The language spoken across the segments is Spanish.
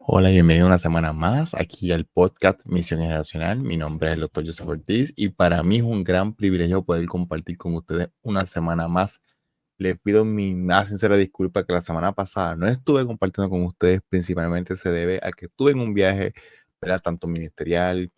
Hola, bienvenido una semana más aquí al podcast Misión Generacional. Mi nombre es el Dr. Joseph Ortiz y para mí es un gran privilegio poder compartir con ustedes una semana más. Les pido mi más sincera disculpa que la semana pasada no estuve compartiendo con ustedes. Principalmente se debe a que estuve en un viaje, ¿verdad? Tanto ministerial,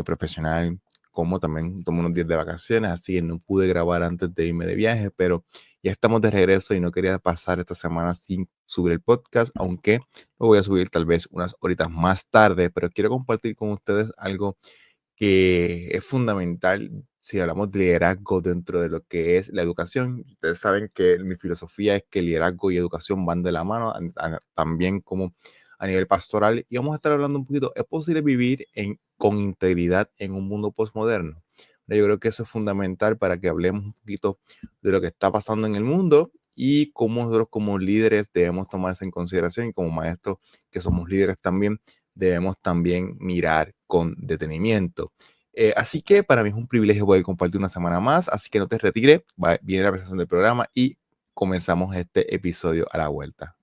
profesional, como también tomé unos días de vacaciones, así que no pude grabar antes de irme de viaje, pero ya estamos de regreso y no quería pasar esta semana sin subir el podcast, aunque lo voy a subir tal vez unas horitas más tarde, pero quiero compartir con ustedes algo que es fundamental si hablamos de liderazgo dentro de lo que es la educación. Ustedes saben que mi filosofía es que liderazgo y educación van de la mano, también como a nivel pastoral. Y vamos a estar hablando un poquito, ¿es posible vivir con integridad en un mundo postmoderno? Yo creo que eso es fundamental para que hablemos un poquito de lo que está pasando en el mundo y cómo nosotros como líderes debemos tomar eso en consideración, y como maestros que somos líderes también debemos también mirar con detenimiento. Así que para mí es un privilegio poder compartir una semana más, así que no te retires, viene la presentación del programa y comenzamos este episodio a la vuelta.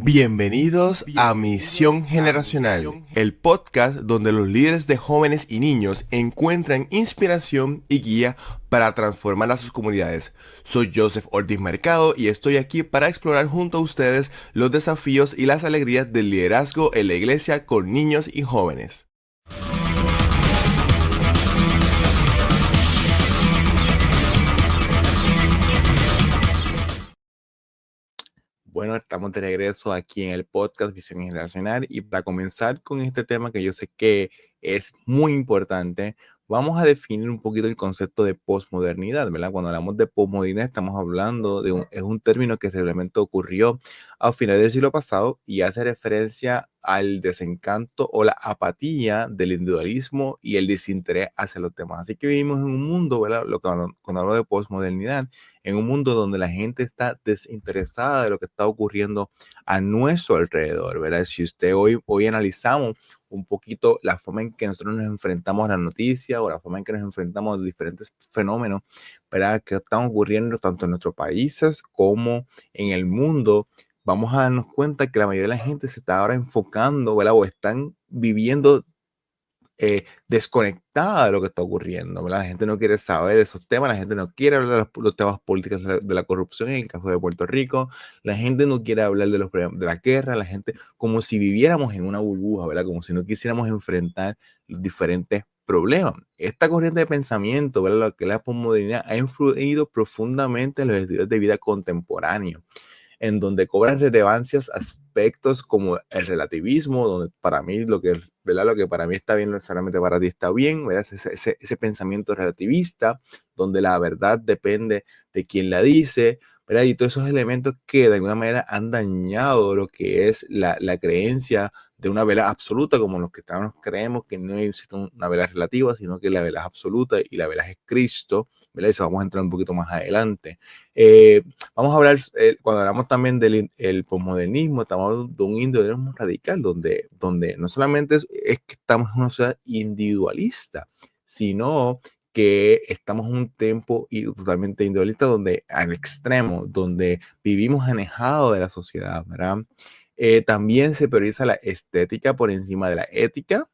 Bienvenidos a Misión Generacional, el podcast donde los líderes de jóvenes y niños encuentran inspiración y guía para transformar a sus comunidades. Soy Joseph Ortiz Mercado y estoy aquí para explorar junto a ustedes los desafíos y las alegrías del liderazgo en la iglesia con niños y jóvenes. Bueno, estamos de regreso aquí en el podcast Visión Generacional y para comenzar con este tema que yo sé que es muy importante, vamos a definir un poquito el concepto de posmodernidad, ¿verdad? Cuando hablamos de posmodernidad estamos hablando es un término que realmente ocurrió a finales del siglo pasado y hace referencia al desencanto o la apatía del individualismo y el desinterés hacia los demás. Así que vivimos en un mundo, ¿verdad? Cuando hablo de posmodernidad, en un mundo donde la gente está desinteresada de lo que está ocurriendo a nuestro alrededor, ¿verdad? Si usted hoy analizamos un poquito la forma en que nosotros nos enfrentamos a la noticia o la forma en que nos enfrentamos a los diferentes fenómenos, ¿verdad? Que están ocurriendo tanto en nuestros países como en el mundo, vamos a darnos cuenta que la mayoría de la gente se está ahora enfocando, ¿verdad? O están viviendo desconectada de lo que está ocurriendo, ¿verdad? La gente no quiere saber de esos temas, la gente no quiere hablar de los temas políticos de la corrupción en el caso de Puerto Rico, la gente no quiere hablar de los problemas de la guerra, la gente como si viviéramos en una burbuja, ¿verdad? Como si no quisiéramos enfrentar los diferentes problemas. Esta corriente de pensamiento, ¿verdad? Lo que la posmodernidad ha influido profundamente en los estilos de vida contemporáneos, en donde cobran relevancias aspectos como el relativismo, donde para mí ¿verdad? Lo que para mí está bien no necesariamente para ti está bien, ¿verdad? Ese pensamiento relativista, donde la verdad depende de quién la dice, ¿verdad? Y todos esos elementos que de alguna manera han dañado lo que es la creencia de una verdad absoluta, como los que estamos creemos que no existe una verdad relativa, sino que la verdad es absoluta y la verdad es Cristo, ¿verdad? Y eso vamos a entrar un poquito más adelante. Vamos a hablar, cuando hablamos también del el posmodernismo, estamos hablando de un individualismo radical, donde no solamente es que estamos en una sociedad individualista, sino que estamos en un tiempo totalmente individualista, donde al extremo, donde vivimos alejados de la sociedad, ¿verdad? También se prioriza la estética por encima de la ética,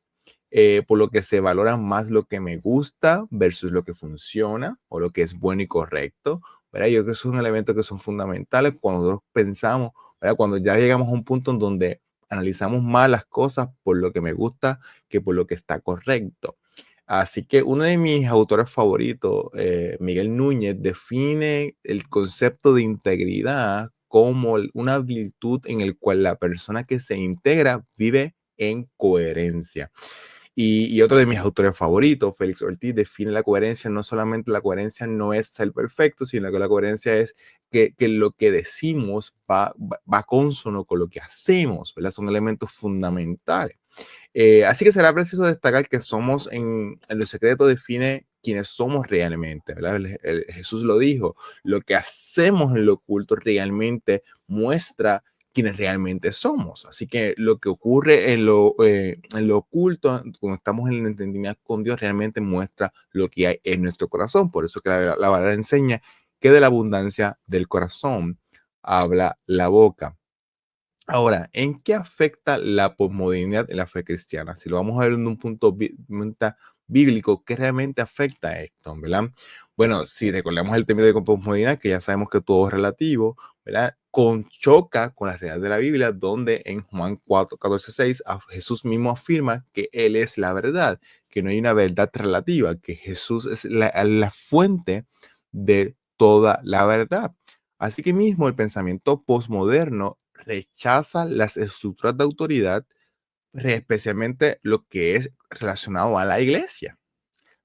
por lo que se valora más lo que me gusta versus lo que funciona o lo que es bueno y correcto, ¿verdad? Yo creo que esos son elementos que son fundamentales cuando nosotros pensamos, ¿verdad? Cuando ya llegamos a un punto en donde analizamos más las cosas por lo que me gusta que por lo que está correcto. Así que uno de mis autores favoritos, Miguel Núñez, define el concepto de integridad como una virtud en el cual la persona que se integra vive en coherencia. Y otro de mis autores favoritos, Félix Ortiz, define la coherencia. No solamente la coherencia no es ser perfecto, sino que la coherencia es que lo que decimos va consono con lo que hacemos, ¿verdad? Son elementos fundamentales. Así que será preciso destacar que somos en lo secreto define quiénes somos realmente, ¿verdad? Jesús lo dijo, lo que hacemos en lo oculto realmente muestra quienes realmente somos. Así que lo que ocurre en lo oculto, cuando estamos en el entendimiento con Dios, realmente muestra lo que hay en nuestro corazón. Por eso que la palabra enseña que de la abundancia del corazón habla la boca. Ahora, ¿en qué afecta la posmodernidad en la fe cristiana? Si lo vamos a ver en un punto vista bíblico, ¿qué realmente afecta esto? ¿Verdad? Bueno, si recordamos el término de posmodernidad, que ya sabemos que todo es relativo, ¿verdad? Choca con la realidad de la Biblia, donde en Juan 4, 14, 6, Jesús mismo afirma que Él es la verdad, que no hay una verdad relativa, que Jesús es la fuente de toda la verdad. Así que mismo el pensamiento posmoderno rechaza las estructuras de autoridad, especialmente lo que es relacionado a la iglesia,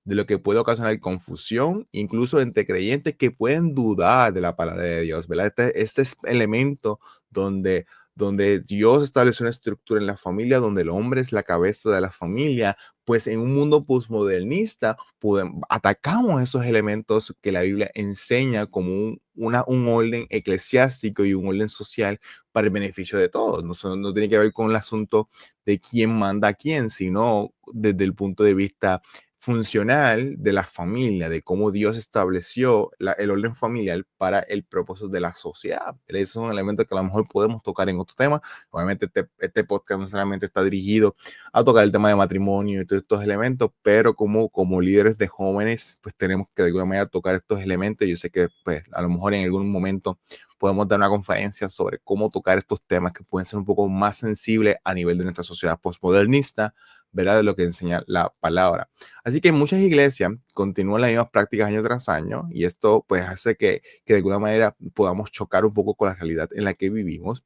de lo que puede ocasionar confusión, incluso entre creyentes que pueden dudar de la palabra de Dios, ¿verdad? Este es elemento donde, donde Dios estableció una estructura en la familia, donde el hombre es la cabeza de la familia, pues en un mundo postmodernista atacamos esos elementos que la Biblia enseña como un orden eclesiástico y un orden social para el beneficio de todos. No tiene que ver con el asunto de quién manda a quién, sino desde el punto de vista funcional de la familia, de cómo Dios estableció el orden familiar para el propósito de la sociedad. Esos son elementos que a lo mejor podemos tocar en otro tema. Obviamente este podcast no solamente está dirigido a tocar el tema de matrimonio y todos estos elementos, pero como líderes de jóvenes, pues tenemos que de alguna manera tocar estos elementos. Yo sé que pues a lo mejor en algún momento podemos dar una conferencia sobre cómo tocar estos temas que pueden ser un poco más sensibles a nivel de nuestra sociedad postmodernista, ¿verdad? De lo que enseña la palabra. Así que muchas iglesias continúan las mismas prácticas año tras año y esto pues hace que de alguna manera podamos chocar un poco con la realidad en la que vivimos.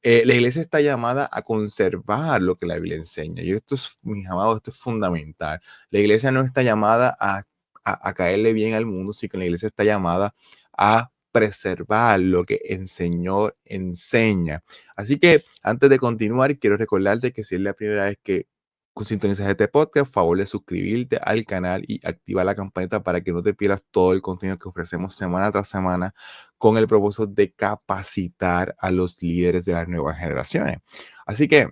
La iglesia está llamada a conservar lo que la Biblia enseña y esto es, mis amados, esto es fundamental. La iglesia no está llamada a caerle bien al mundo, sino que la iglesia está llamada a preservar lo que el Señor enseña. Así que antes de continuar, quiero recordarte que si es la primera vez que sintonizas este podcast, favor de suscribirte al canal y activar la campanita para que no te pierdas todo el contenido que ofrecemos semana tras semana con el propósito de capacitar a los líderes de las nuevas generaciones. Así que,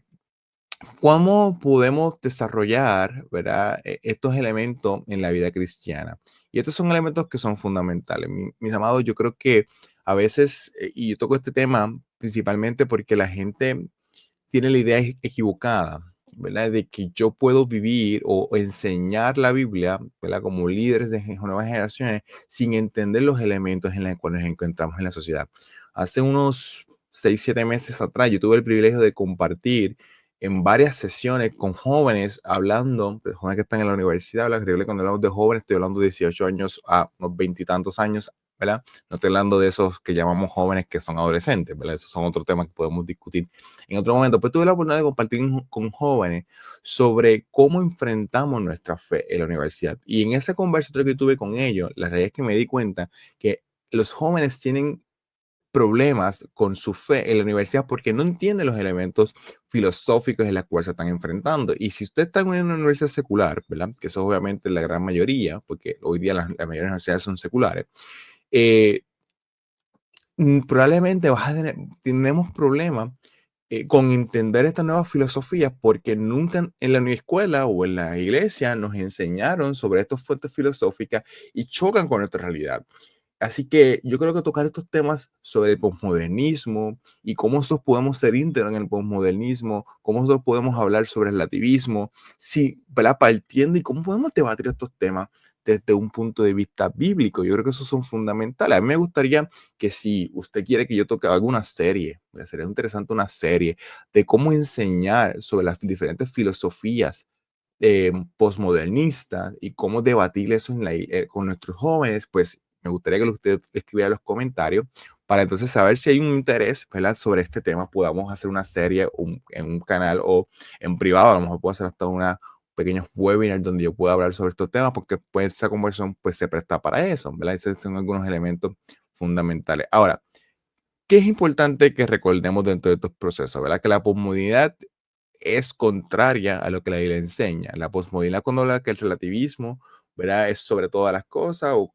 ¿cómo podemos desarrollar, verdad, estos elementos en la vida cristiana? Y estos son elementos que son fundamentales. Mis amados, yo creo que a veces, y yo toco este tema principalmente porque la gente tiene la idea equivocada, ¿verdad? De que yo puedo vivir o enseñar la Biblia, ¿verdad? Como líderes de nuevas generaciones, sin entender los elementos en los cuales nos encontramos en la sociedad. Hace unos 6, 7 meses atrás, yo tuve el privilegio de compartir en varias sesiones con jóvenes, hablando, de jóvenes que están en la universidad, cuando hablamos de jóvenes, estoy hablando de 18 años a unos 20 y tantos años, ¿verdad? No estoy hablando de esos que llamamos jóvenes que son adolescentes, ¿verdad? Esos son otros temas que podemos discutir en otro momento. Pues tuve la oportunidad de compartir con jóvenes sobre cómo enfrentamos nuestra fe en la universidad. Y en esa conversación que tuve con ellos, la realidad es que me di cuenta que los jóvenes tienen problemas con su fe en la universidad porque no entienden los elementos filosóficos en los cuales se están enfrentando. Y si usted está en una universidad secular, ¿verdad? Que eso obviamente es la gran mayoría, porque hoy día la mayoría de las universidades son seculares, eh, probablemente tenemos problemas con entender estas nuevas filosofías porque nunca en la escuela o en la iglesia nos enseñaron sobre estas fuentes filosóficas y chocan con nuestra realidad. Así que yo creo que tocar estos temas sobre el posmodernismo y cómo nosotros podemos ser íntegros en el posmodernismo, cómo nosotros podemos hablar sobre el relativismo, sí, ¿verdad? Partiendo y cómo podemos debatir estos temas desde un punto de vista bíblico. Yo creo que esos son fundamentales. A mí me gustaría que si usted quiere que yo toque alguna serie, sería interesante una serie de cómo enseñar sobre las diferentes filosofías postmodernistas y cómo debatir eso con nuestros jóvenes, pues me gustaría que usted escribiera en los comentarios para entonces saber si hay un interés, ¿verdad? Sobre este tema. Podamos hacer una serie en un canal o en privado. A lo mejor puedo hacer hasta una pequeños webinars donde yo pueda hablar sobre estos temas porque pues esa conversación pues se presta para eso, ¿verdad? Esos son algunos elementos fundamentales. Ahora, ¿qué es importante que recordemos dentro de estos procesos? ¿Verdad? Que la posmodernidad es contraria a lo que la Biblia enseña. La posmodernidad, cuando habla que el relativismo, ¿verdad? Es sobre todas las cosas o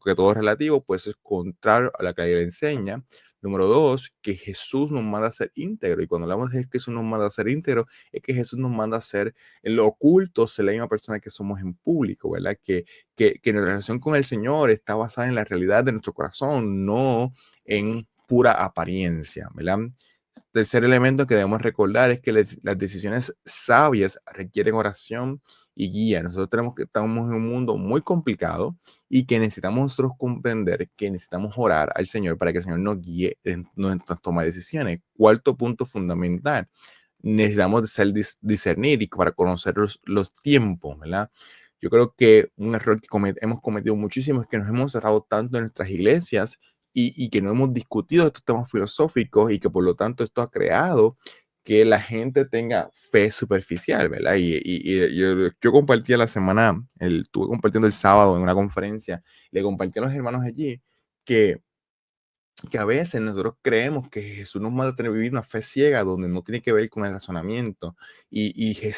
que todo es relativo, pues es contrario a lo que la Biblia enseña. Número dos, que Jesús nos manda a ser íntegro. Y cuando hablamos de que Jesús nos manda a ser íntegro, es que Jesús nos manda a ser en lo oculto, ser la misma persona que somos en público, ¿verdad? Que nuestra relación con el Señor está basada en la realidad de nuestro corazón, no en pura apariencia, ¿verdad? Tercer elemento que debemos recordar es que las decisiones sabias requieren oración y guía. Nosotros estamos en un mundo muy complicado y que necesitamos nosotros comprender que necesitamos orar al Señor para que el Señor nos guíe en nuestras tomas de decisiones. Cuarto punto fundamental, necesitamos discernir y para conocer los tiempos, ¿verdad? Yo creo que un error que hemos cometido muchísimo es que nos hemos cerrado tanto en nuestras iglesias y que no hemos discutido estos temas filosóficos y que por lo tanto esto ha creado que la gente tenga fe superficial, ¿verdad? Yo compartía la semana, estuve compartiendo el sábado en una conferencia, le compartí a los hermanos allí que a veces nosotros creemos que Jesús nos manda a tener vivir una fe ciega donde no tiene que ver con el razonamiento.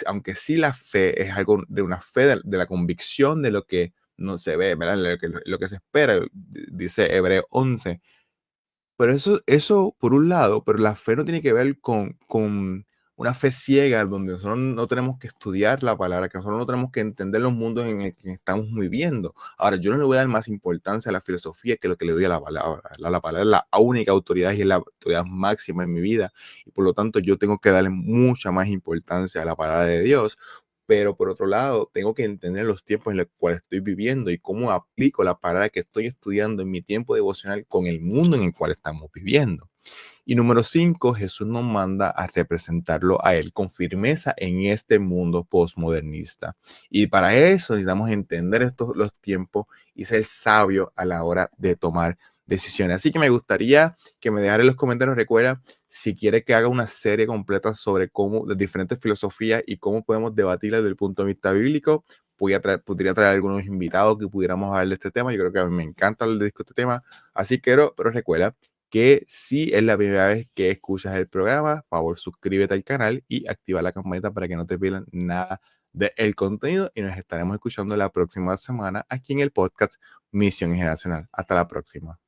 Aunque sí la fe es algo de una fe, de la convicción de lo que no se ve, ¿verdad? Lo que se espera, dice Hebreo 11. Pero eso por un lado, pero la fe no tiene que ver con una fe ciega donde nosotros no tenemos que estudiar la palabra, que nosotros no tenemos que entender los mundos en el que estamos viviendo. Ahora, yo no le voy a dar más importancia a la filosofía que lo que le doy a la palabra. La palabra es la única autoridad y es la autoridad máxima en mi vida. Y por lo tanto, yo tengo que darle mucha más importancia a la palabra de Dios. Pero por otro lado, tengo que entender los tiempos en los cuales estoy viviendo y cómo aplico la palabra que estoy estudiando en mi tiempo devocional con el mundo en el cual estamos viviendo. Y número 5, Jesús nos manda a representarlo a Él con firmeza en este mundo postmodernista. Y para eso necesitamos entender los tiempos y ser sabio a la hora de tomar decisiones. Así que me gustaría que me dejara en los comentarios, recuerda, si quiere que haga una serie completa sobre cómo, de diferentes filosofías y cómo podemos debatirlas desde el punto de vista bíblico. Podría traer algunos invitados que pudiéramos hablar de este tema. Yo creo que a mí me encanta hablar de este tema. Así que, pero recuerda que si es la primera vez que escuchas el programa, por favor suscríbete al canal y activa la campanita para que no te pierdan nada del contenido y nos estaremos escuchando la próxima semana aquí en el podcast Misión Generacional. Hasta la próxima.